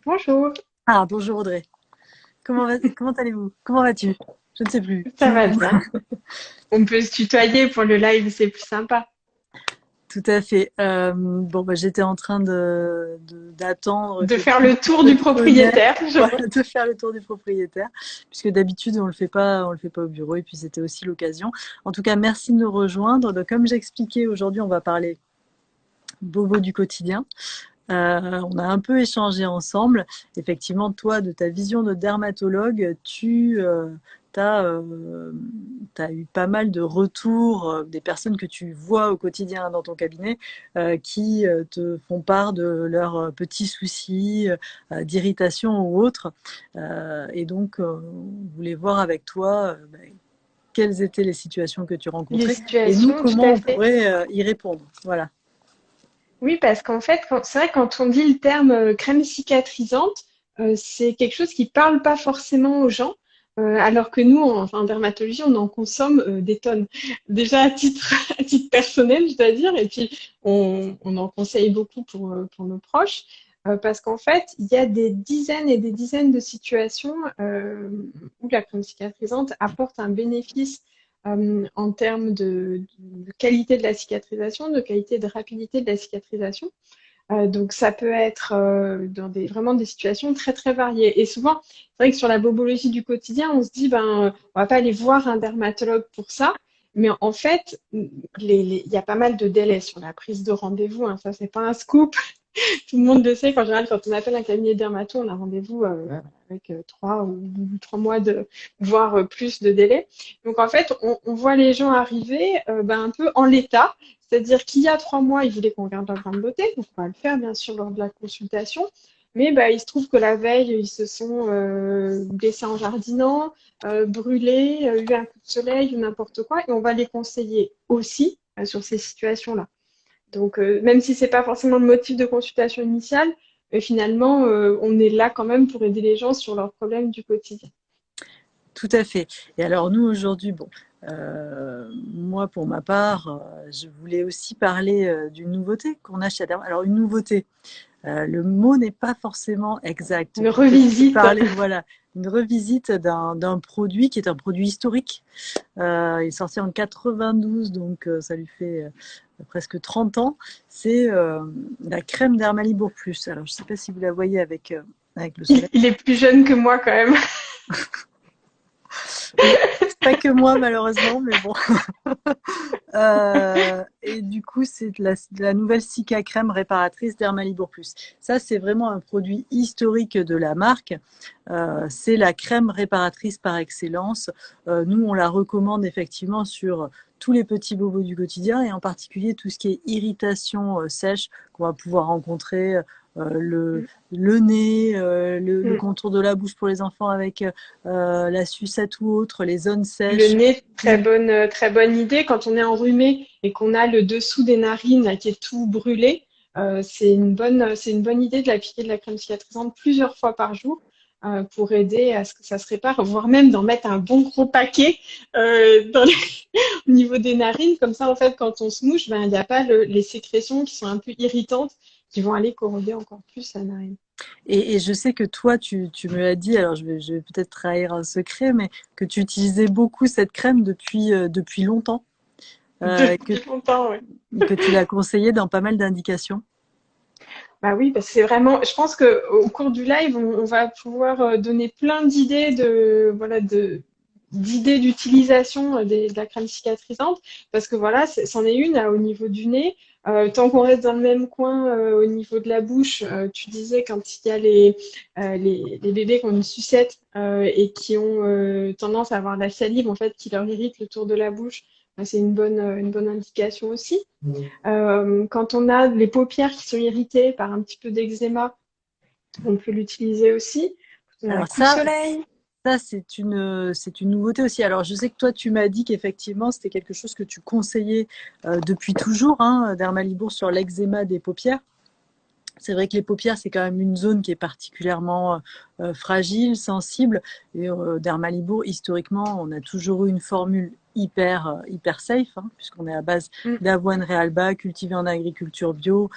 Bonjour, Ah, bonjour Audrey. Comment allez-vous? Comment vas-tu? Je ne sais plus. ça va bien. On peut se tutoyer pour le live, c'est plus sympa. Tout à fait. Bon, bah, j'étais en train d'attendre De que faire tout le le tour monde du se connecte, propriétaire, je voilà, vois. de faire le tour du propriétaire, puisque d'habitude on le fait pas au bureau, et puis c'était aussi l'occasion. En tout cas, merci de nous rejoindre. Donc, comme j'expliquais, aujourd'hui, on va parler bobo du quotidien. On a un peu échangé ensemble. Effectivement, toi, de ta vision de dermatologue, tu as, eu pas mal de retours des personnes que tu vois au quotidien dans ton cabinet qui te font part de leurs petits soucis d'irritation ou autres. Et donc, on voulait voir avec toi quelles étaient les situations que tu Les rencontrais et nous, situations, tout comment à on fait. pourrait y répondre. Voilà. Oui, parce qu'en fait, c'est vrai, quand on dit le terme crème cicatrisante, c'est quelque chose qui parle pas forcément aux gens, alors que nous, en dermatologie, on en consomme des tonnes. Déjà à titre personnel, je dois dire, et puis on en conseille beaucoup pour nos proches, parce qu'en fait, il y a des dizaines et des dizaines de situations où la crème cicatrisante apporte un bénéfice en termes de qualité de la cicatrisation, de qualité de rapidité de la cicatrisation. Donc ça peut être dans vraiment des situations très très variées. Et souvent, c'est vrai que sur la bobologie du quotidien, on se dit on va pas aller voir un dermatologue pour ça. Mais en fait, il y a pas mal de délais sur la prise de rendez-vous, hein. Ça, c'est pas un scoop. Tout le monde le sait qu'en général, quand on appelle un cabinet dermato, on a rendez-vous avec 3 ou 3 mois voire plus de délai. Donc en fait, on voit les gens arriver un peu en l'état, c'est-à-dire qu'il y a 3 mois, ils voulaient qu'on regarde leur grain de beauté, donc on va le faire bien sûr lors de la consultation. Mais il se trouve que la veille, ils se sont blessés en jardinant, brûlés, eu un coup de soleil ou n'importe quoi, et on va les conseiller aussi sur ces situations-là. Donc, même si c'est pas forcément le motif de consultation initiale, finalement, on est là quand même pour aider les gens sur leurs problèmes du quotidien. Tout à fait. Et alors nous aujourd'hui, bon, moi pour ma part, je voulais aussi parler d'une nouveauté qu'on a chez Aderma. Alors une nouveauté, le mot n'est pas forcément exact. Une Peut-être revisite. parler, voilà, une revisite d'un produit qui est un produit historique. Il est sorti en 92, donc ça lui fait presque 30 ans. C'est la crème d'Hermalibourg Plus. Alors je ne sais pas si vous la voyez avec le soleil. Il est plus jeune que moi quand même. Oui, pas que moi malheureusement, mais bon. Et du coup, c'est de la nouvelle Cica crème réparatrice d'Hermalibourg Plus. Ça, c'est vraiment un produit historique de la marque. C'est la crème réparatrice par excellence. Nous, on la recommande effectivement sur tous les petits bobos du quotidien et en particulier tout ce qui est irritation sèche qu'on va pouvoir rencontrer. Le nez, le Mm. contour de la bouche pour les enfants avec la sucette ou autre, les zones Le sèches. nez, très bonne idée. Quand on est enrhumé et qu'on a le dessous des narines là, qui est tout brûlé, c'est une bonne idée de l'appliquer de la crème cicatrisante plusieurs fois par jour pour aider à ce que ça se répare, voire même d'en mettre un bon gros paquet au niveau des narines. Comme ça, en fait, quand on se mouche, il n'y a pas les sécrétions qui sont un peu irritantes qui vont aller corroder encore plus la narine. Et je sais que toi, tu me l'as dit, alors je vais peut-être trahir un secret, mais que tu utilisais beaucoup cette crème depuis longtemps, euh, que, Depuis longtemps, oui. que tu l'as conseillée dans pas mal d'indications. Bah oui, parce que c'est vraiment. Je pense que au cours du live, on va pouvoir donner plein d'idées d'idées d'utilisation de la crème cicatrisante, parce que voilà, c'en est une au niveau du nez. Tant qu'on reste dans le même coin, au niveau de la bouche, tu disais quand il y a les bébés qui ont une sucette et qui ont tendance à avoir de la salive en fait qui leur irrite le tour de la bouche, c'est une bonne indication aussi. Quand on a les paupières qui sont irritées par un petit peu d'eczéma, on peut l'utiliser aussi. Quand on a un Alors coup de soleil. ça c'est une nouveauté aussi. Alors je sais que toi, tu m'as dit qu'effectivement, c'était quelque chose que tu conseillais depuis toujours, hein, Dermalibourg sur l'eczéma des paupières. C'est vrai que les paupières, c'est quand même une zone qui est particulièrement fragile, sensible. Et Dermalibour, historiquement, on a toujours eu une formule hyper safe, hein, puisqu'on est à base Mm. d'avoine réalba, cultivée en agriculture bio,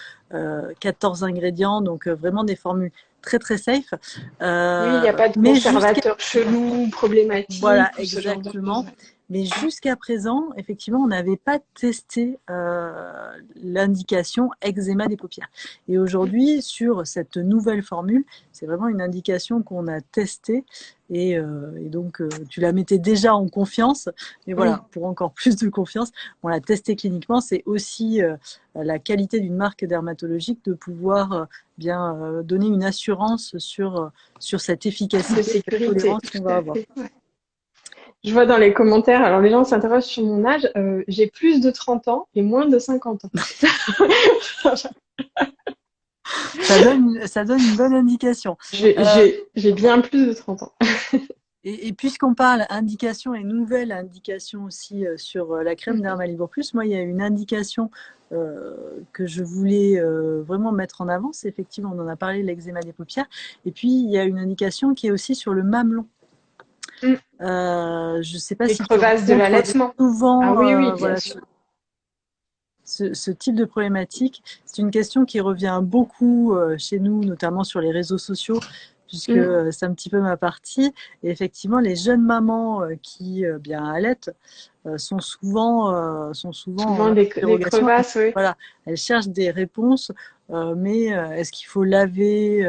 14 ingrédients, donc vraiment des formules très safe. Oui, il n'y a pas de Mais jusqu'à conservateur chelou, voilà, problématique ou ce genre de choses. exactement. Mais jusqu'à présent, effectivement, on n'avait pas testé l'indication eczéma des paupières. Et aujourd'hui, sur cette nouvelle formule, c'est vraiment une indication qu'on a testée. Et donc, tu la mettais déjà en confiance. Mais Oui, voilà, pour encore plus de confiance, on l'a testée cliniquement. C'est aussi la qualité d'une marque dermatologique de pouvoir bien donner une assurance sur cette de efficacité, cette sécurité, tolérance tout qu'on va à avoir. fait. Ouais. Je vois dans les commentaires, alors les gens s'interrogent sur mon âge. J'ai plus de 30 ans et moins de 50 ans. Ça donne une bonne indication. Euh, J'ai bien plus de 30 ans. et puisqu'on parle indication et nouvelle indication aussi sur la crème Dermalibour Plus, moi, il y a une indication que je voulais vraiment mettre en avant. C'est effectivement, on en a parlé, l'eczéma des paupières. Et puis, il y a une indication qui est aussi sur le mamelon. Mm. Je ne sais pas Les si tu crevasses de rencontres l'allaitement. Ah souvent oui, oui, bien sûr. ce type de problématique. C'est une question qui revient beaucoup chez nous, notamment sur les réseaux sociaux, puisque Mm. c'est un petit peu ma partie. Et effectivement, les jeunes mamans qui bien allaitent sont souvent en Souvent des interrogation. crevasses, oui. Voilà, elles cherchent des réponses, mais est-ce qu'il faut laver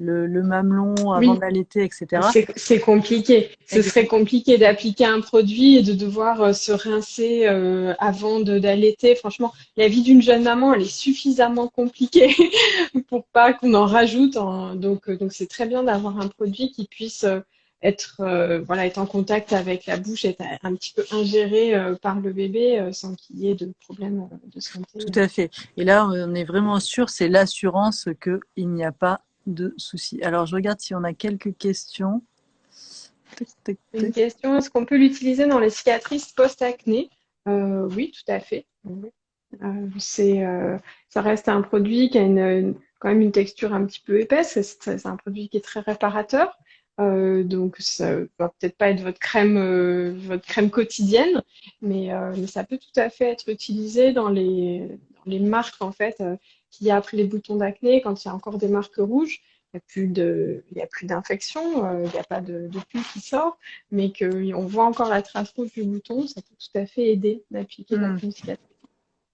le mamelon avant Oui, d'allaiter, etc. c'est compliqué. Ce serait Exact. compliqué d'appliquer un produit et de devoir se rincer avant d'allaiter. Franchement, la vie d'une jeune maman, elle est suffisamment compliquée pour pas qu'on en rajoute. Donc c'est très bien d'avoir un produit qui puisse être, voilà, être en contact avec la bouche, être un petit peu ingéré par le bébé sans qu'il y ait de problème de santé. Tout à fait. Et là, on est vraiment sûr, c'est l'assurance qu'il n'y a pas de souci. Alors, je regarde si on a quelques questions. Tac, tac, Une tac. question, est-ce qu'on peut l'utiliser dans les cicatrices post-acné? Oui, tout à fait. Oui. C'est, ça reste un produit qui a quand même une texture un petit peu épaisse. C'est un produit qui est très réparateur. Donc, ça va peut-être pas être votre crème quotidienne, mais ça peut tout à fait être utilisé dans les marques en fait qu'il y a après les boutons d'acné, quand il y a encore des marques rouges. Il y a plus d'infection, il n'y a pas de pus qui sort, mais qu'on voit encore la trace rouge du bouton, ça peut tout à fait aider d'appliquer la Hmm, crème cicatrice.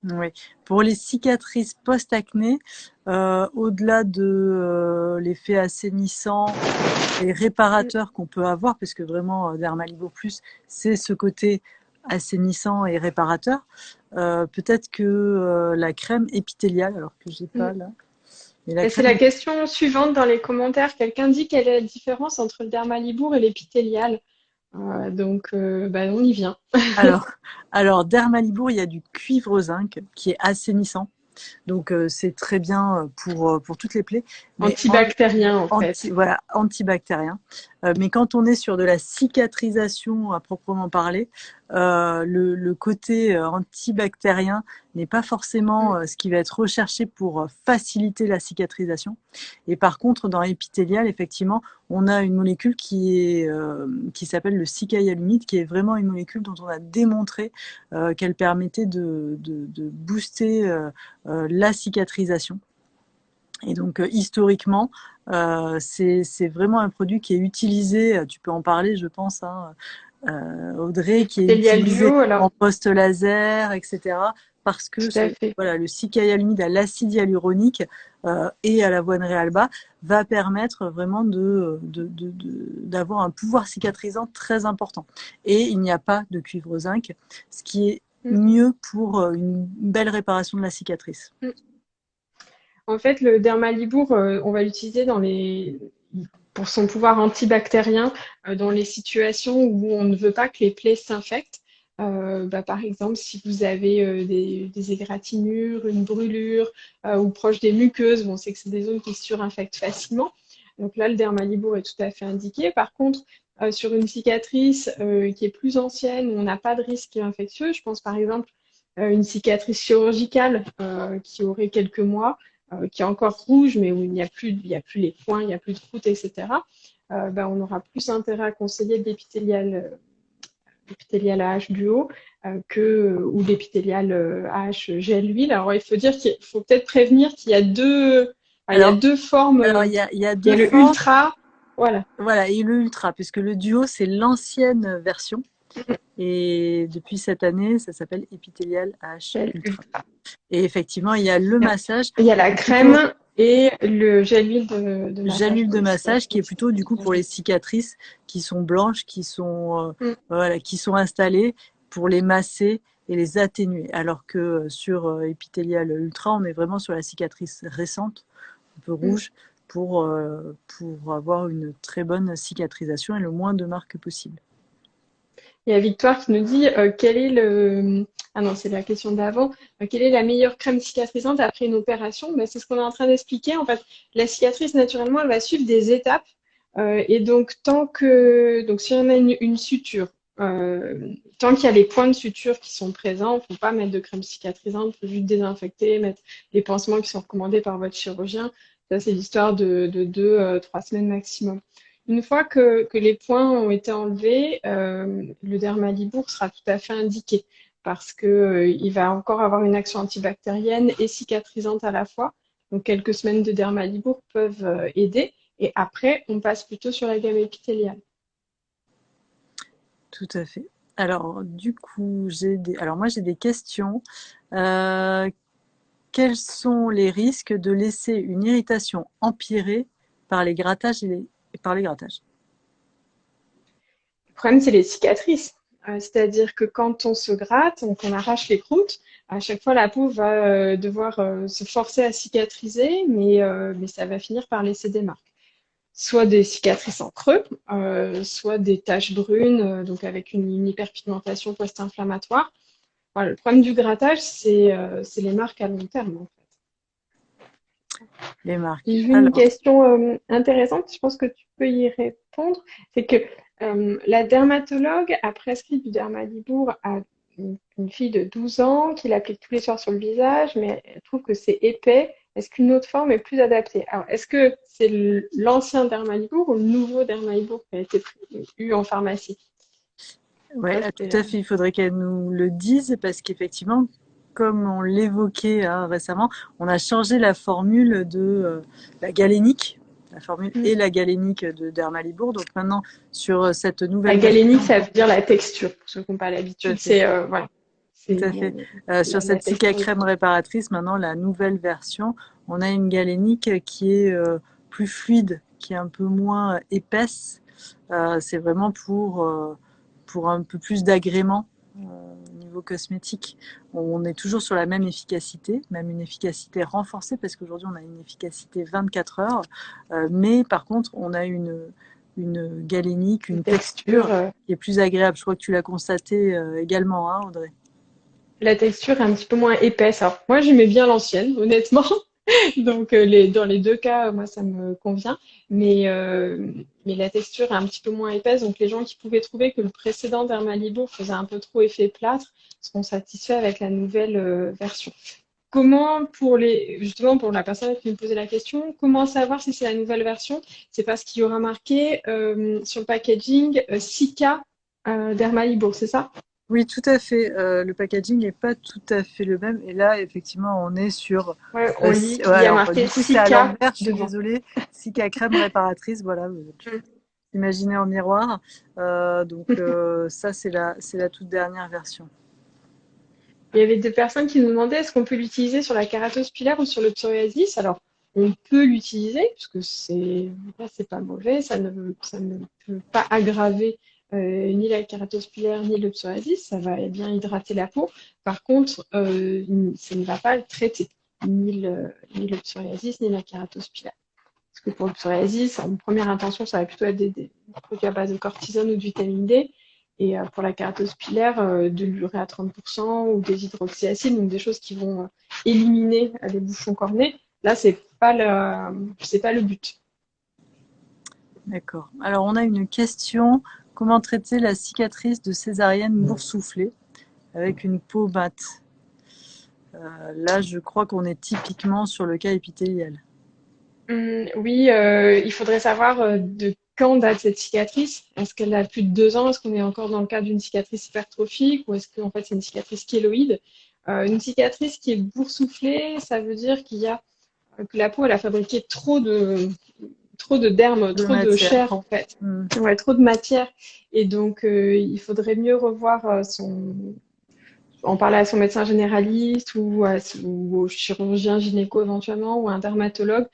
oui. Pour les cicatrices post-acné, au-delà de l'effet assainissant et réparateur qu'on peut avoir, parce que vraiment, Dermalibo Plus, c'est ce côté assainissant et réparateur, peut-être que la crème épithéliale, alors que j'ai Mm. pas là, mais la Et c'est crème la question suivante dans les commentaires. Quelqu'un dit quelle est la différence entre le dermalibour et l'épithélial. Bah, on y vient. Alors, Dermalibour, il y a du cuivre zinc qui est assainissant. Donc, c'est très bien pour toutes les plaies. Mais Antibactérien, en fait. voilà, antibactérien. Mais quand on est sur de la cicatrisation à proprement parler, le côté antibactérien n'est pas forcément Mm. ce qui va être recherché pour faciliter la cicatrisation. Et par contre, dans l'épithélial, effectivement, on a une molécule qui s'appelle le cicayalumide, qui est vraiment une molécule dont on a démontré qu'elle permettait de booster la cicatrisation. Et donc, historiquement, c'est vraiment un produit qui est utilisé, tu peux en parler, je pense, hein, Audrey, qui est L'épithélial utilisé duo, alors, en post-laser, etc. Parce que tout à fait. voilà, le cicayalamide à l'acide hyaluronique et à l'avoine réalba va permettre vraiment d'avoir un pouvoir cicatrisant très important. Et il n'y a pas de cuivre zinc, ce qui est Mm. mieux pour une belle réparation de la cicatrice. Mm. En fait, le dermalibour, on va l'utiliser pour son pouvoir antibactérien dans les situations où on ne veut pas que les plaies s'infectent. Bah, par exemple, si vous avez des égratignures, une brûlure ou proche des muqueuses, bon, on sait que c'est des zones qui se surinfectent facilement. Donc là, le dermalibour est tout à fait indiqué. Par contre, sur une cicatrice qui est plus ancienne, où on n'a pas de risque infectieux, je pense par exemple une cicatrice chirurgicale qui aurait quelques mois, qui est encore rouge, mais où il y a plus les points, il n'y a plus de croûte, etc., on aura plus intérêt à conseiller de l'épithélial AH duo ou l'épithélial AH gel huile. Alors, il faut dire qu'il faut peut-être prévenir qu'il y a il y a Alors, deux formes. il y a Il y a deux le formes. ultra, voilà. Voilà, et le ultra, puisque le duo, c'est l'ancienne version. Et depuis cette année, ça s'appelle épithélial H Gel ultra. ultra. Et effectivement, il y a le massage. Il y a la Plutôt crème et le gel huile de gel massage huile pour de les massage qui est cicatrices. plutôt du coup pour les cicatrices qui sont blanches, Mm. voilà, qui sont installées pour les masser et les atténuer. Alors que sur épithélial ultra, on est vraiment sur la cicatrice récente, un peu Mm. rouge, pour avoir une très bonne cicatrisation et le moins de marques possible. Il y a Victoire qui nous dit quel est le... Ah non, c'est la question d'avant. Quelle est la meilleure crème cicatrisante après une opération? C'est ce qu'on est en train d'expliquer. En fait, la cicatrice, naturellement, elle va suivre des étapes. Et donc, donc, si on a une suture, tant qu'il y a les points de suture qui sont présents, il ne faut pas mettre de crème cicatrisante, il faut juste désinfecter, mettre les pansements qui sont recommandés par votre chirurgien. Ça, c'est l'histoire de 2, 3 semaines maximum. Une fois que les points ont été enlevés, le Dermalibour sera tout à fait indiqué parce que, il va encore avoir une action antibactérienne et cicatrisante à la fois. Donc, quelques semaines de Dermalibour peuvent aider. Et après, on passe plutôt sur la gamme épithéliale. Tout à fait. Alors, du coup, alors moi j'ai des questions. Euh, Quels sont les risques de laisser une irritation empirer par les grattages et par les grattages? Le problème, c'est les cicatrices. C'est-à-dire que quand on se gratte, qu'on arrache les croûtes, à chaque fois, la peau va devoir se forcer à cicatriser, mais ça va finir par laisser des marques. Soit des cicatrices en creux, soit des taches brunes, donc avec une hyperpigmentation post-inflammatoire. Voilà, le problème du grattage, c'est les marques à long terme, en Les fait. marques. J'ai vu une Alors, question intéressante, je pense que tu peux y répondre. C'est que la dermatologue a prescrit du Dermalibour à une fille de 12 ans qui l'applique tous les soirs sur le visage, mais elle trouve que c'est épais. Est-ce qu'une autre forme est plus adaptée? Alors, est-ce que c'est l'ancien Dermalibour ou le nouveau Dermalibour qui a été eu en pharmacie? ouais, Ça, tout c'est à fait. Il faudrait qu'elle nous le dise parce qu'effectivement, comme on l'évoquait récemment, on a changé la formule de la galénique, la formule Mm. et la galénique de Dermalibour. Donc maintenant, sur cette La nouvelle galénique, version, ça veut dire la texture. Pour ceux qui n'ont pas tout à l'habitude, fait. c'est voilà, Tout c'est à fait. Sur la cette Cica texture. crème réparatrice, maintenant la nouvelle version, on a une galénique qui est plus fluide, qui est un peu moins épaisse. C'est vraiment pour un peu plus d'agrément au niveau cosmétique. On est toujours sur la même efficacité, même une efficacité renforcée, parce qu'aujourd'hui on a une efficacité 24 heures, mais par contre on a une galénique, Une une texture, texture qui est plus agréable. Je crois que tu l'as constaté également, hein, Audrey. la texture est un petit peu moins épaisse. Alors, moi, j'aimais bien l'ancienne, honnêtement. Donc, dans les deux cas, moi, ça me convient. Mais la texture est un petit peu moins épaisse. Donc, les gens qui pouvaient trouver que le précédent Dermalibour faisait un peu trop effet plâtre seront satisfaits avec la nouvelle version. Comment, justement, pour la personne qui me posait la question, comment savoir si c'est la nouvelle version? C'est parce qu'il y aura marqué sur le packaging Sika Dermalibour, c'est ça? Oui, tout à fait. Le packaging n'est pas tout à fait le même. Et là, effectivement, on est sur. Ouais, on lit Ouais, qu'il y a alors, marqué du coup, c'est à 6K l'envers. Je suis devant. désolée. Sika crème réparatrice. Voilà. Mm. Imaginez en miroir. Ça, c'est la toute dernière version. Il y avait des personnes qui nous demandaient est-ce qu'on peut l'utiliser sur la kératose pilaire ou sur le psoriasis? Alors, on peut l'utiliser, puisque c'est pas mauvais, ça ne peut pas aggraver ni la kératose pilaire ni le psoriasis, ça va bien hydrater la peau. Par contre, ça ne va pas le traiter, ni le psoriasis ni la kératose pilaire. Parce que pour le psoriasis, en première intention, ça va plutôt être des produits à base de cortisone ou de vitamine D. Et pour la kératose pilaire, de l'urée à 30% ou des hydroxyacides, donc des choses qui vont éliminer les bouchons cornés. Là, c'est pas le but. D'accord. Alors, on a une question. Comment traiter la cicatrice de césarienne boursouflée avec une peau batte? Là, je crois qu'on est typiquement sur le cas épithélial. Oui, il faudrait savoir de quand date cette cicatrice. Est-ce qu'elle a plus de 2 ans? Est-ce qu'on est encore dans le cadre d'une cicatrice hypertrophique ou est-ce qu'en fait c'est une cicatrice kéloïde? Une cicatrice qui est boursouflée, ça veut dire qu'il y a que la peau elle a fabriqué trop de derme, De trop de matière. chair en fait. Mm. Ouais, trop de matière. Et donc il faudrait mieux revoir en parler à son médecin généraliste ou au chirurgien gynéco éventuellement ou à un dermatologue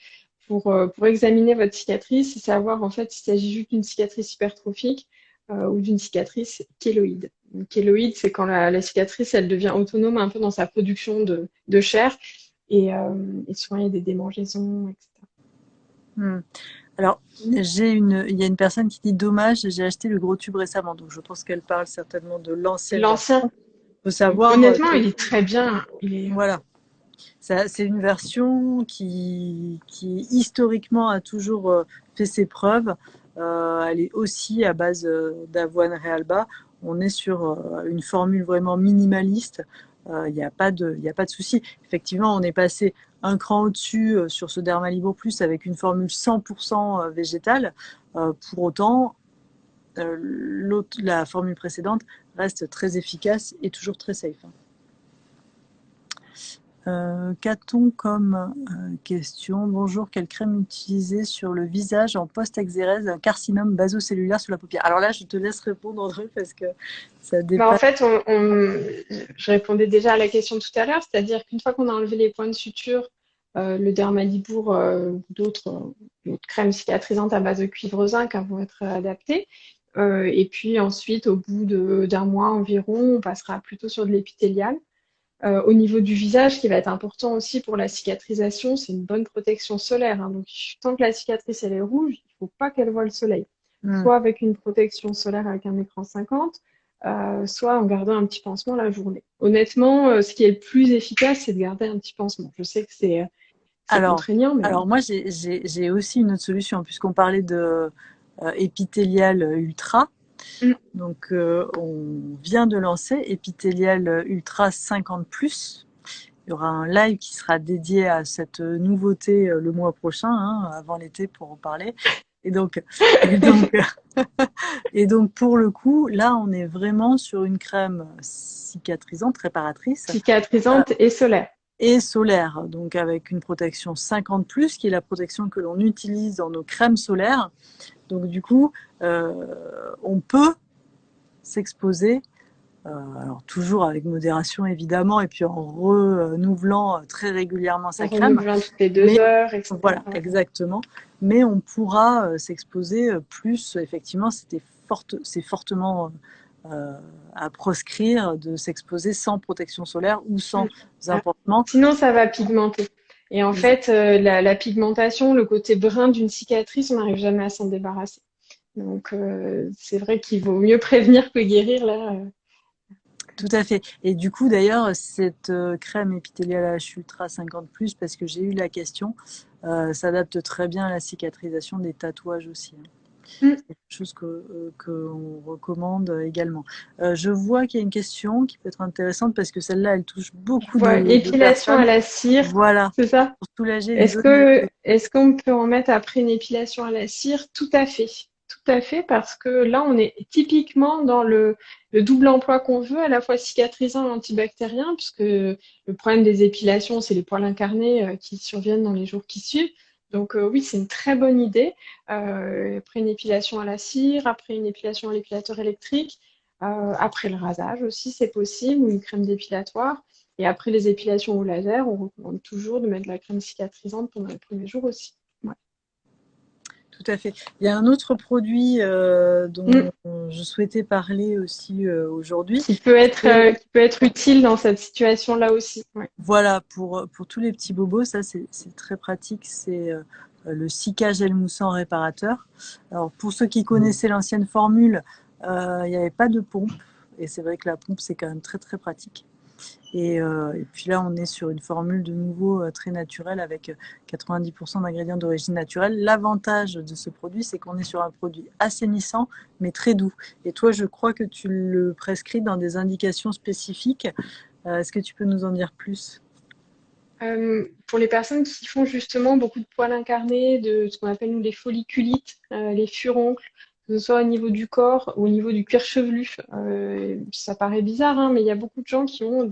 pour examiner votre cicatrice et savoir en fait s'il s'agit juste d'une cicatrice hypertrophique ou d'une cicatrice kéloïde. Une kéloïde, c'est quand la cicatrice elle devient autonome un peu dans sa production de chair et souvent il y a des démangeaisons, etc. Mm. Alors, il y a une personne qui dit dommage, j'ai acheté le gros tube récemment, donc je pense qu'elle parle certainement de l'ancienne L'ancien, version. Il faut savoir honnêtement, que il est très bien. voilà, c'est une version qui historiquement a toujours fait ses preuves. Elle est aussi à base d'avoine réalba. On est sur une formule vraiment minimaliste. Il n'y a pas de souci. Effectivement, on est passé un cran au-dessus sur ce Dermalibre Plus avec une formule 100% végétale. Pour autant, la formule précédente reste très efficace et toujours très safe. Qu'a-t-on comme question? Bonjour, quelle crème utiliser sur le visage en post-exérèse d'un carcinome basocellulaire sous la paupière? Alors là, je te laisse répondre, André, parce que ça Bah, en dépasse. fait, je répondais déjà à la question tout à l'heure, c'est-à-dire qu'une fois qu'on a enlevé les points de suture, le Dermalibour ou d'autres crèmes cicatrisantes à base de cuivre zinc vont être adaptées. Et puis ensuite, au bout d'un mois environ, on passera plutôt sur de l'épithélial. Au niveau du visage, ce qui va être important aussi pour la cicatrisation, c'est une bonne protection solaire, hein. Donc, tant que la cicatrice elle est rouge, il ne faut pas qu'elle voie le soleil. Hmm. Soit avec une protection solaire avec un écran 50, soit en gardant un petit pansement la journée. Honnêtement, ce qui est le plus efficace, c'est de garder un petit pansement. Je sais que c'est Alors, contraignant, mais alors moi, j'ai aussi une autre solution, puisqu'on parlait de épithélial ultra. Mm. Donc, on vient de lancer épithélial ultra 50+. Il y aura un live qui sera dédié à cette nouveauté le mois prochain, hein, avant l'été, pour en parler. Et donc, et donc, et donc, pour le coup, là, on est vraiment sur une crème cicatrisante, réparatrice cicatrisante et solaire. et solaire. Donc, avec une protection 50+, qui est la protection que l'on utilise dans nos crèmes solaires. Donc, du coup, on peut s'exposer. Alors toujours avec modération évidemment et puis en renouvelant très régulièrement En sa crème. renouvelant toutes les deux Mais heures, etc. voilà, exactement. Mais on pourra s'exposer plus. Effectivement, c'est fortement à proscrire de s'exposer sans protection solaire ou sans Mm. Ah. apportements. Sinon, ça va pigmenter. Et en Exact. fait, la pigmentation, le côté brun d'une cicatrice, on n'arrive jamais à s'en débarrasser. Donc, c'est vrai qu'il vaut mieux prévenir que guérir, là. Tout à fait. Et du coup, d'ailleurs, cette crème épithéliale H Ultra 50+, parce que j'ai eu la question, s'adapte très bien à la cicatrisation des tatouages aussi, hein. Mm. C'est quelque chose qu'on recommande également. Je vois qu'il y a une question qui peut être intéressante parce que celle-là, elle touche beaucoup Voilà, de épilation à personnes. la cire, Voilà, c'est ça? pour soulager une zone. Est-ce qu'on peut en mettre après une épilation à la cire? Tout à fait. Tout à fait, parce que là, on est typiquement dans le double emploi qu'on veut, à la fois cicatrisant et antibactérien, puisque le problème des épilations, c'est les poils incarnés qui surviennent dans les jours qui suivent. Donc oui, c'est une très bonne idée. Après une épilation à la cire, après une épilation à l'épilateur électrique, après le rasage aussi, c'est possible, ou une crème dépilatoire. Et après les épilations au laser, on recommande toujours de mettre de la crème cicatrisante pendant les premiers jours aussi. Ouais. Tout à fait. Il y a un autre produit Mm. dont je souhaitais parler aussi aujourd'hui. Qui peut être utile dans cette situation-là aussi. Ouais. Voilà, pour tous les petits bobos, ça c'est très pratique, c'est le Cica gel moussant réparateur. Alors pour ceux qui connaissaient l'ancienne formule, il n'y avait pas de pompe, et c'est vrai que la pompe c'est quand même très très pratique. Et puis là, on est sur une formule de nouveau très naturelle avec 90% d'ingrédients d'origine naturelle. L'avantage de ce produit, c'est qu'on est sur un produit assainissant, mais très doux. Et toi, je crois que tu le prescris dans des indications spécifiques. Est-ce que tu peux nous en dire plus? Pour les personnes qui font justement beaucoup de poils incarnés, de ce qu'on appelle nous les folliculites, les furoncles, que ce soit au niveau du corps ou au niveau du cuir chevelu, ça paraît bizarre, hein, mais il y a beaucoup de gens qui ont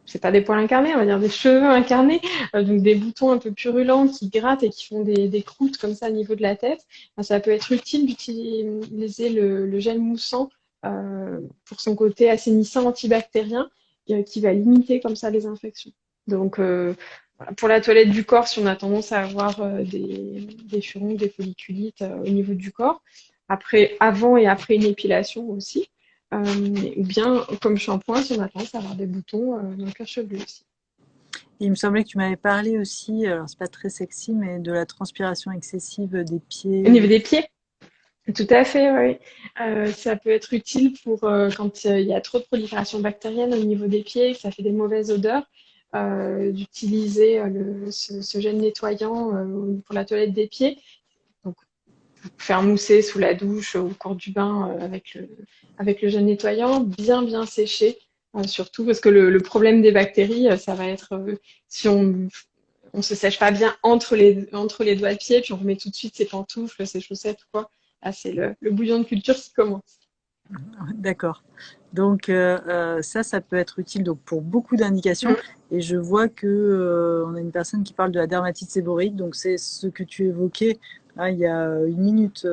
c'est pas des poils incarnés, on va dire des cheveux incarnés, donc des boutons un peu purulents qui grattent et qui font des croûtes comme ça au niveau de la tête. Ben, ça peut être utile d'utiliser le gel moussant pour son côté assainissant antibactérien qui va limiter comme ça les infections. Donc, voilà. Pour la toilette du corps, si on a tendance à avoir des furoncles, des folliculites au niveau du corps, après, avant et après une épilation aussi, ou bien comme shampoing, si on a tendance à avoir des boutons dans le cuir chevelu aussi. Il me semblait que tu m'avais parlé aussi, alors c'est pas très sexy, mais de la transpiration excessive des pieds. Au niveau des pieds, tout à fait, oui. Ça peut être utile pour quand il y a trop de prolifération bactérienne au niveau des pieds, que ça fait des mauvaises odeurs, d'utiliser ce gel nettoyant pour la toilette des pieds. Donc, faire mousser sous la douche au cours du bain avec le gel nettoyant, bien sécher, surtout parce que le problème des bactéries, ça va être si on se sèche pas bien entre les doigts de pied, puis on remet tout de suite ses pantoufles, ses chaussettes ou quoi. Là, c'est le bouillon de culture qui commence. D'accord. Donc ça peut être utile donc pour beaucoup d'indications. Mm. Et je vois que on a une personne qui parle de la dermatite séborrhéique. Donc c'est ce que tu évoquais hein, il y a une minute.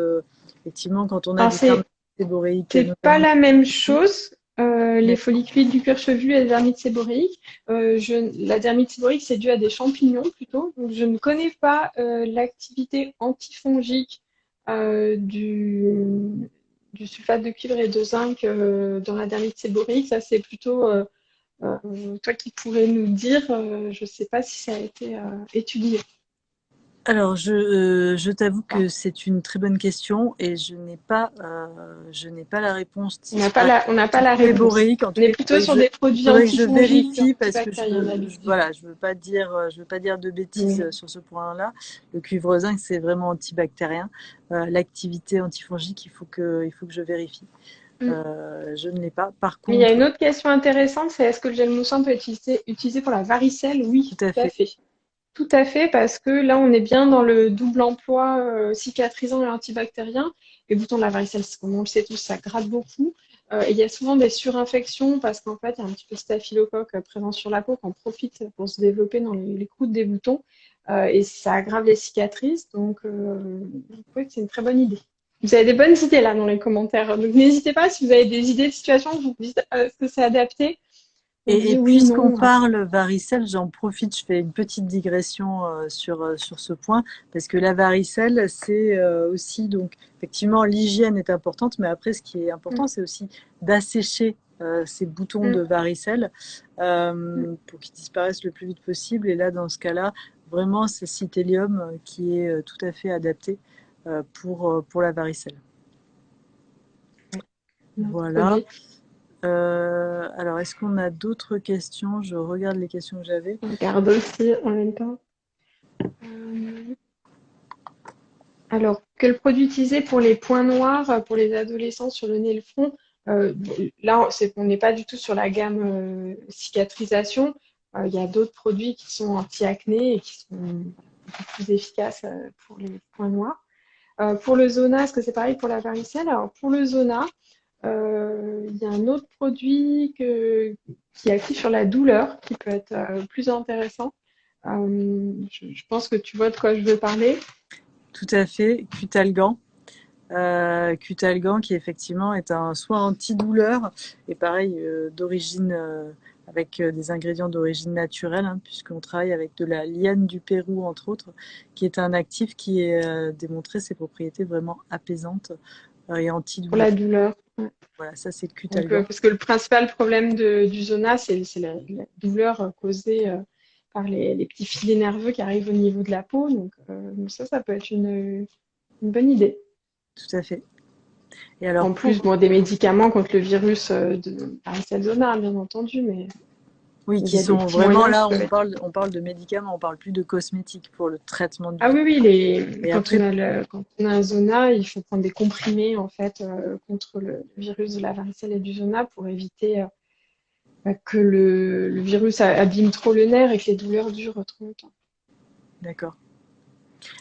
Effectivement, quand on a Alors, des dermatites séborrhéiques, c'est pas notamment. la même chose. Les D'accord. folliculites du cuir chevelu et la dermite séborrhéique. La dermite séborrhéique, c'est dû à des champignons plutôt. Donc, je ne connais pas l'activité antifongique du sulfate de cuivre et de zinc dans la dermite séborrhéique. Ça, c'est plutôt toi qui pourrais nous dire. Je ne sais pas si ça a été étudié. Alors, je t'avoue que c'est une très bonne question et je n'ai pas la réponse On n'a pas la réponse. séborrhéique. En On tout est cas, plutôt sur des produits faudrait que je antifongiques, vérifie parce que antibactériens d'habitude. voilà, je veux pas dire de bêtises Oui. sur ce point-là. Le cuivre zinc, c'est vraiment antibactérien. L'activité antifongique, il faut que je vérifie. Mm. Je ne l'ai pas. Par Mais il y a contre, une autre question intéressante, c'est est-ce que le gel moussant peut être utilisé pour la varicelle? Oui, tout à tout à fait. fait. Tout à fait, parce que là, on est bien dans le double emploi cicatrisant et antibactérien. Les boutons de la varicelle, comme on le sait tous, ça gratte beaucoup. Et il y a souvent des surinfections parce qu'en fait, il y a un petit peu de staphylocoque présent sur la peau qui en profite pour se développer dans les croûtes des boutons. Et ça aggrave les cicatrices. Donc, je trouvais que c'est une très bonne idée. Vous avez des bonnes idées là dans les commentaires. Donc, n'hésitez pas si vous avez des idées de situation, vous me dites est-ce que c'est adapté? On Et dit oui, puisqu'on non. parle varicelle, j'en profite, je fais une petite digression sur ce point, parce que la varicelle, c'est aussi, donc, effectivement, l'hygiène est importante, mais après, ce qui est important, c'est aussi d'assécher ces boutons Mm, de varicelle mm. pour qu'ils disparaissent le plus vite possible. Et là, dans ce cas-là, vraiment, c'est Citélium qui est tout à fait adapté pour la varicelle. Ouais. Notre Voilà. produit. Alors, est-ce qu'on a d'autres questions? Je regarde les questions que j'avais. On regarde aussi en même temps. Euh, alors, quel produit utiliser pour les points noirs pour les adolescents sur le nez et le front? Là, on n'est pas du tout sur la gamme cicatrisation. Il y a d'autres produits qui sont anti-acné et qui sont beaucoup plus efficaces pour les points noirs. Pour le zona, est-ce que c'est pareil pour la varicelle? Alors, pour le zona, il y a un autre produit qui active sur la douleur qui peut être plus intéressant. Je pense que tu vois de quoi je veux parler. Tout à fait, Cutalgan. Cutalgan qui effectivement est un soin antidouleur et pareil d'origine avec des ingrédients d'origine naturelle hein, puisqu'on travaille avec de la liane du Pérou entre autres qui est un actif qui est démontré ses propriétés vraiment apaisantes et Pour antidouleur. la douleur. Ouais. Voilà, ça c'est le Donc, Cutalgan. parce que le principal problème du zona, c'est la douleur causée par les petits filets nerveux qui arrivent au niveau de la peau. Donc ça peut être une bonne idée. Tout à fait. Et alors En plus, bon, des médicaments contre le virus par le zona, bien entendu, mais oui, il y qui a des sont petits vraiment moyens qui là, peuvent être. on parle de médicaments, on parle plus de cosmétiques pour le traitement du Ah oui, virus. oui, Et après, quand on a un zona, il faut prendre des comprimés en fait contre le virus de la varicelle et du zona pour éviter que le virus abîme trop le nerf et que les douleurs durent trop longtemps. D'accord.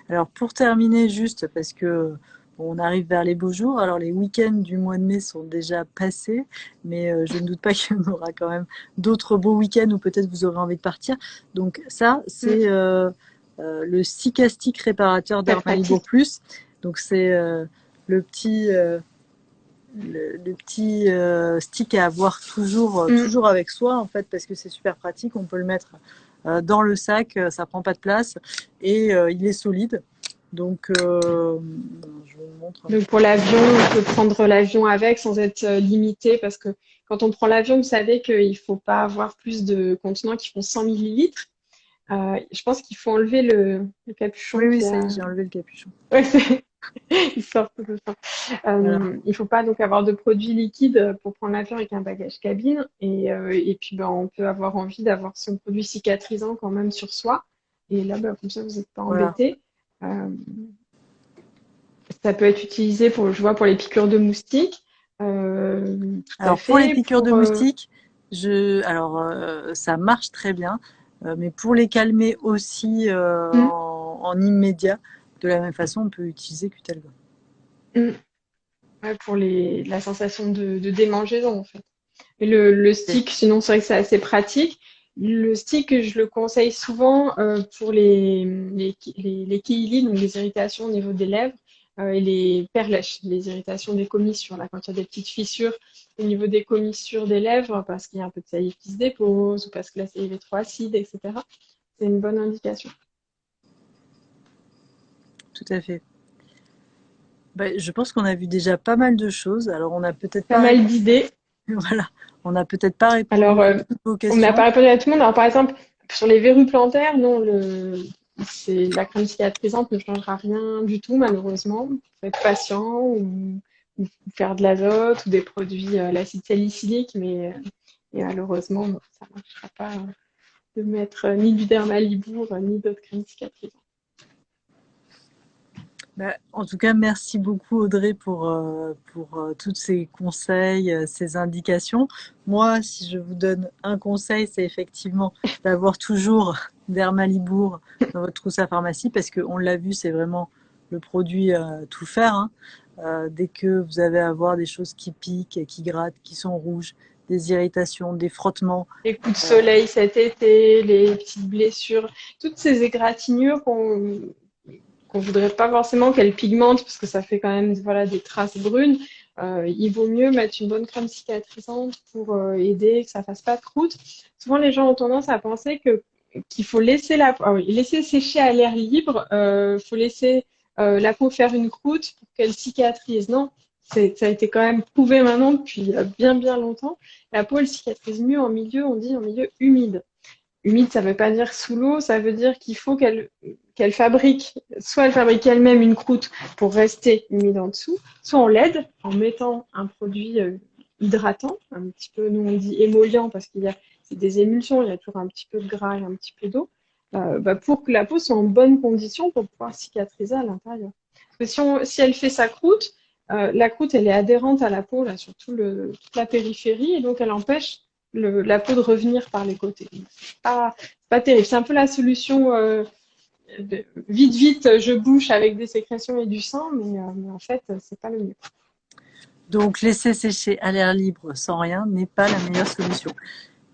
Alors pour terminer, juste parce que bon, on arrive vers les beaux jours, alors les week-ends du mois de mai sont déjà passés, mais je ne doute pas qu'il y en aura quand même d'autres beaux week-ends où peut-être vous aurez envie de partir. Donc ça, Mm. c'est le Cicastic réparateur Très Dermalibour pratique. Plus. Donc c'est le petit le petit stick à avoir Mm. toujours avec soi en fait parce que c'est super pratique. On peut le mettre dans le sac, ça prend pas de place et il est solide. Donc je vous montre un Donc petit pour l'avion, on peut prendre l'avion avec sans être limité parce que quand on prend l'avion, vous savez qu'il faut pas avoir plus de contenants qui font 100 millilitres. Je pense qu'il faut enlever le peu. Oui, capuchon oui, qui ça y est, a. j'ai enlevé le capuchon. Ouais, il sort tout le temps. Voilà. Il faut pas donc avoir de produits liquides pour prendre l'avion avec un bagage cabine. Et puis ben, on peut avoir envie d'avoir son produit cicatrisant quand même sur soi. Et là, ben, comme ça, vous n'êtes pas Voilà. embêté. Euh, Ça peut être utilisé pour, je vois, pour les piqûres de moustiques. Tout à Alors pour les fait. piqûres de moustiques, ça marche très bien, mais pour les calmer aussi Mm, en immédiat, de la même façon, on peut utiliser Cutelga. mm. Ouais, pour la sensation de démangeaison, en fait. Et le stick, sinon, c'est vrai que c'est assez pratique. Le stick, je le conseille souvent pour les kéilis, donc les irritations au niveau des lèvres, et les perlèches, les irritations des commissures, là, quand il y a des petites fissures au niveau des commissures des lèvres, parce qu'il y a un peu de salive qui se dépose, ou parce que la salive est trop acide, etc. C'est une bonne indication. Tout à fait. Bah, je pense qu'on a vu déjà pas mal de choses. Alors, on n'a peut-être Pas pas mal répondu, d'idées. voilà, on n'a peut-être pas répondu Alors, à toutes vos on n'a questions. pas répondu à tout le monde. Alors, par exemple, sur les verrues plantaires, non, la crème cicatrisante ne changera rien du tout, malheureusement. Il faut être patient ou faire de l'azote ou des produits, l'acide salicylique, mais malheureusement, non, ça ne marchera pas de mettre ni du Dermalibour ni d'autres crèmes cicatrisantes. Bah, en tout cas, merci beaucoup Audrey pour tous ces conseils, ces indications. Moi, si je vous donne un conseil, c'est effectivement d'avoir toujours Dermalibour dans votre trousse à pharmacie parce qu'on l'a vu, c'est vraiment le produit tout faire, hein. Dès que vous avez à voir des choses qui piquent, qui grattent, qui sont rouges, des irritations, des frottements, Les coups de euh, soleil cet été, les petites blessures, toutes ces égratignures qu'on voudrait pas forcément qu'elle pigmente parce que ça fait quand même voilà des traces brunes. Il vaut mieux mettre une bonne crème cicatrisante pour aider que ça fasse pas de croûte. Souvent les gens ont tendance à penser que qu'il faut laisser laisser sécher à l'air libre. Faut laisser la peau faire une croûte pour qu'elle cicatrise. Non, ça a été quand même prouvé maintenant depuis bien longtemps. La peau elle cicatrise mieux en milieu, on dit en milieu humide. Humide, ça veut pas dire sous l'eau, ça veut dire qu'il faut qu'elle fabrique, soit elle fabrique elle-même une croûte pour rester humide en dessous, soit on l'aide en mettant un produit hydratant, un petit peu, nous on dit émollient parce qu'il y a c'est des émulsions, il y a toujours un petit peu de gras et un petit peu d'eau, pour que la peau soit en bonne condition pour pouvoir cicatriser à l'intérieur. Parce que si elle fait sa croûte, la croûte elle est adhérente à la peau, là, sur toute la périphérie, et donc elle empêche la peau de revenir par les côtés. C'est pas terrible. C'est un peu la solution vite, je bouche avec des sécrétions et du sang, mais en fait, c'est pas le mieux. donc laisser sécher à l'air libre sans rien n'est pas la meilleure solution.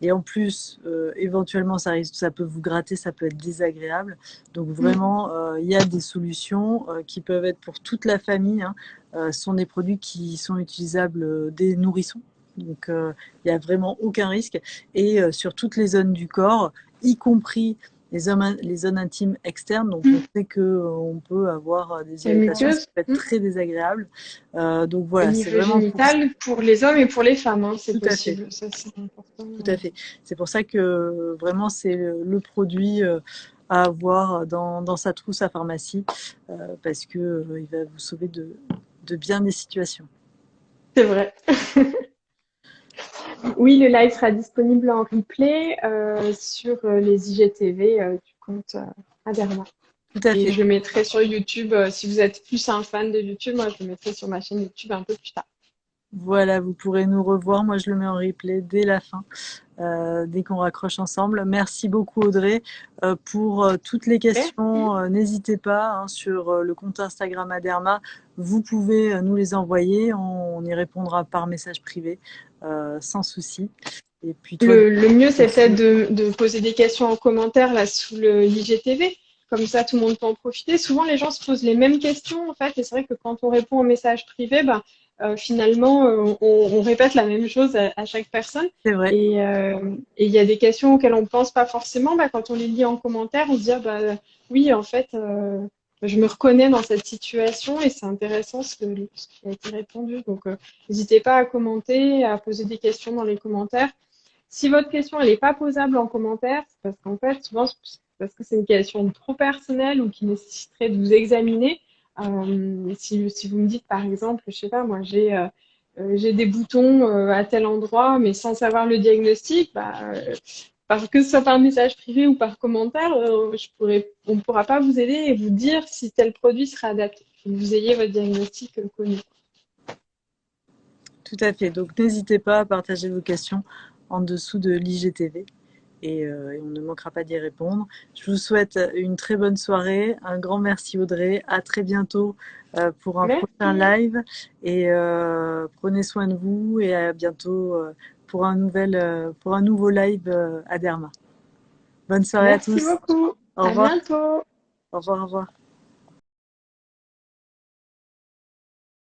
Et en plus, éventuellement, ça peut vous gratter, ça peut être désagréable. Donc Mm. vraiment, il y a des solutions qui peuvent être pour toute la famille, hein. Ce sont des produits qui sont utilisables des nourrissons. Donc il n'y a vraiment aucun risque. Et sur toutes les zones du corps, y compris les zones intimes externes. Donc on Mm. sait qu'on peut avoir des Les irritations, ça muqueuses, peut être très désagréable. Donc au voilà, c'est niveau vraiment pour ça. génital, pour les hommes et pour les femmes, hein, c'est Tout à fait. possible. Ça, c'est important. Tout à fait. C'est pour ça que vraiment c'est le produit à avoir dans sa trousse à pharmacie parce que il va vous sauver de bien des situations. C'est vrai. Oui, le live sera disponible en replay sur les IGTV du compte Aderma. Tout à Et fait. je le mettrai sur YouTube. Si vous êtes plus un fan de YouTube, moi, je le mettrai sur ma chaîne YouTube un peu plus tard. Voilà, vous pourrez nous revoir. Moi, je le mets en replay dès la fin. dès qu'on raccroche ensemble. Merci beaucoup Audrey pour toutes les Merci. questions. N'hésitez pas hein, sur le compte Instagram Aderma. Vous pouvez nous les envoyer. On y répondra par message privé sans souci. Et puis toi, Le mieux, c'est aussi. peut-être de poser des questions en commentaire là sous le l'IGTV. Comme ça, tout le monde peut en profiter. Souvent, les gens se posent les mêmes questions, en fait. Et c'est vrai que quand on répond au message privé, ben, finalement, on répète la même chose à chaque personne. C'est vrai. Et il y a des questions auxquelles on pense pas forcément. Ben, quand on les lit en commentaire, on se dit, ah, bah, oui, en fait, je me reconnais dans cette situation et c'est intéressant ce qui a été répondu. Donc, n'hésitez pas à commenter, à poser des questions dans les commentaires. Si votre question elle n'est pas posable en commentaire, c'est parce qu'en fait, souvent, c'est parce que c'est une question trop personnelle ou qui nécessiterait de vous examiner. Si vous me dites, par exemple, je sais pas, moi, j'ai des boutons à tel endroit, mais sans savoir le diagnostic, que ce soit par message privé ou par commentaire, on ne pourra pas vous aider et vous dire si tel produit sera adapté. Il faut que vous ayez votre diagnostic connu. Tout à fait. Donc n'hésitez pas à partager vos questions en dessous de l'IGTV et on ne manquera pas d'y répondre. Je vous souhaite une très bonne soirée. Un grand merci Audrey. À très bientôt pour un prochain Merci. live et prenez soin de vous et à bientôt pour un nouveau live à Derma. Bonne soirée à Merci tous. beaucoup. Au À revoir. bientôt. Au revoir. Au revoir.